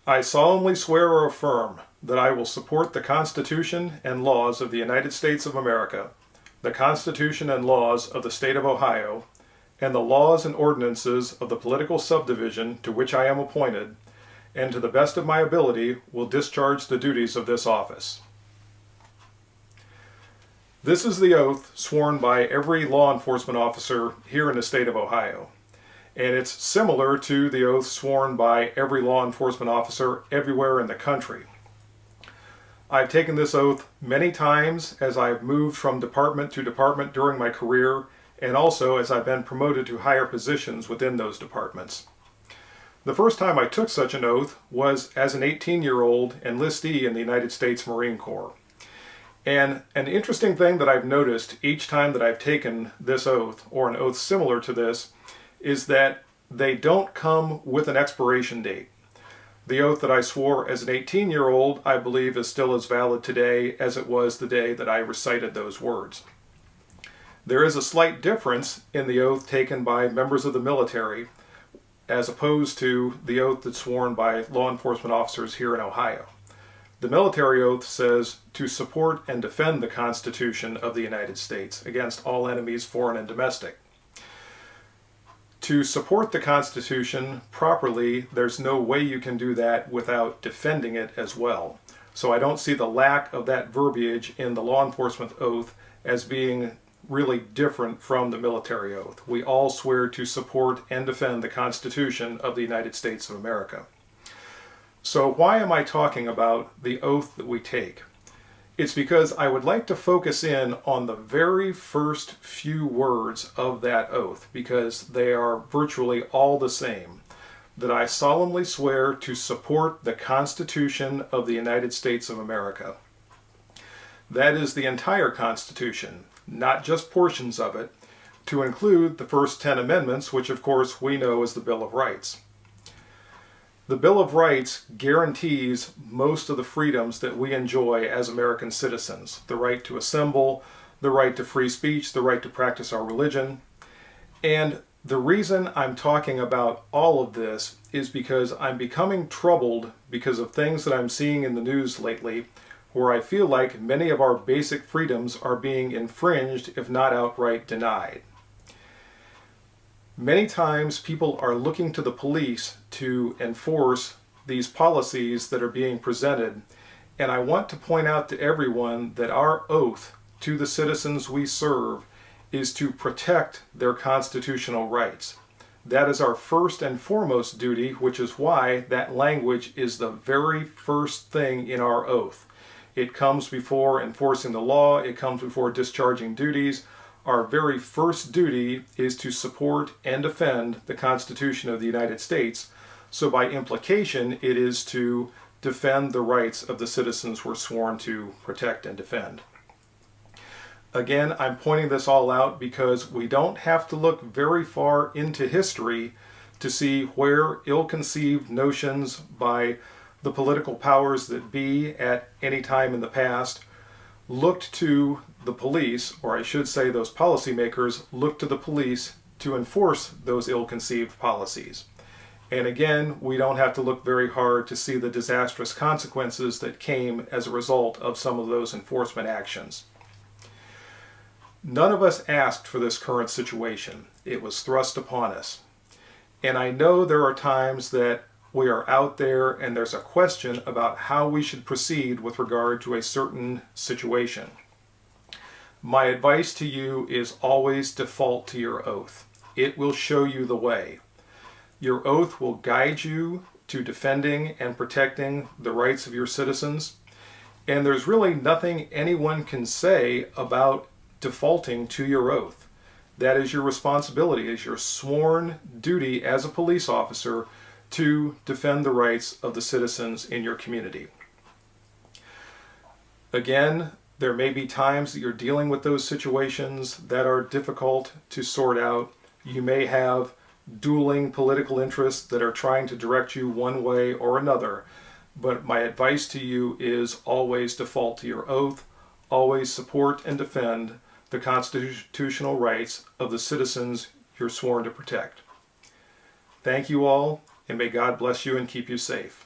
I solemnly swear or affirm that I will support the Constitution and laws of the United States of America, the Constitution and laws of the State of Ohio, and the laws and ordinances of the political subdivision to which I am appointed, and to the best of my ability will discharge the duties of this office. This is the oath sworn by every law enforcement officer here in the state of Ohio. And it's similar to the oath sworn by every law enforcement officer everywhere in the country. I've taken this oath many times as I've moved from department to department during my career, and also as I've been promoted to higher positions within those departments. The first time I took such an oath was as an 18-year-old enlistee in the United States Marine Corps. And an interesting thing that I've noticed each time that I've taken this oath, or an oath similar to this, is that they don't come with an expiration date. The oath that I swore as an 18-year-old, I believe, is still as valid today as it was the day that I recited those words. There is a slight difference in the oath taken by members of the military as opposed to the oath that's sworn by law enforcement officers here in Ohio. The military oath says to support and defend the Constitution of the United States against all enemies, foreign and domestic. To support the Constitution properly, there's no way you can do that without defending it as well. So I don't see the lack of that verbiage in the law enforcement oath as being really different from the military oath. We all swear to support and defend the Constitution of the United States of America. So why am I talking about the oath that we take? It's because I would like to focus in on the very first few words of that oath, because they are virtually all the same. That I solemnly swear to support the Constitution of the United States of America. That is the entire Constitution, not just portions of it, to include the first 10 amendments, which of course we know as the Bill of Rights. The Bill of Rights guarantees most of the freedoms that we enjoy as American citizens. The right to assemble, the right to free speech, the right to practice our religion. And the reason I'm talking about all of this is because I'm becoming troubled because of things that I'm seeing in the news lately, where I feel like many of our basic freedoms are being infringed, if not outright denied. Many times people are looking to the police to enforce these policies that are being presented, and I want to point out to everyone that our oath to the citizens we serve is to protect their constitutional rights. That is our first and foremost duty, which is why that language is the very first thing in our oath. It comes before enforcing the law, it comes before discharging duties. Our very first duty is to support and defend the Constitution of the United States. So by implication, it is to defend the rights of the citizens we're sworn to protect and defend. Again, I'm pointing this all out because we don't have to look very far into history to see where ill-conceived notions by the political powers that be at any time in the past looked to the police, or I should say those policymakers, looked to the police to enforce those ill-conceived policies. And again, we don't have to look very hard to see the disastrous consequences that came as a result of some of those enforcement actions. None of us asked for this current situation. It was thrust upon us. And I know there are times that we are out there and there's a question about how we should proceed with regard to a certain situation. My advice to you is always default to your oath. It will show you the way. Your oath will guide you to defending and protecting the rights of your citizens, and there's really nothing anyone can say about defaulting to your oath. That is your responsibility, is your sworn duty as a police officer to defend the rights of the citizens in your community. Again, there may be times that you're dealing with those situations that are difficult to sort out. You may have dueling political interests that are trying to direct you one way or another, but my advice to you is always default to your oath, always support and defend the constitutional rights of the citizens you're sworn to protect. Thank you all, and may God bless you and keep you safe.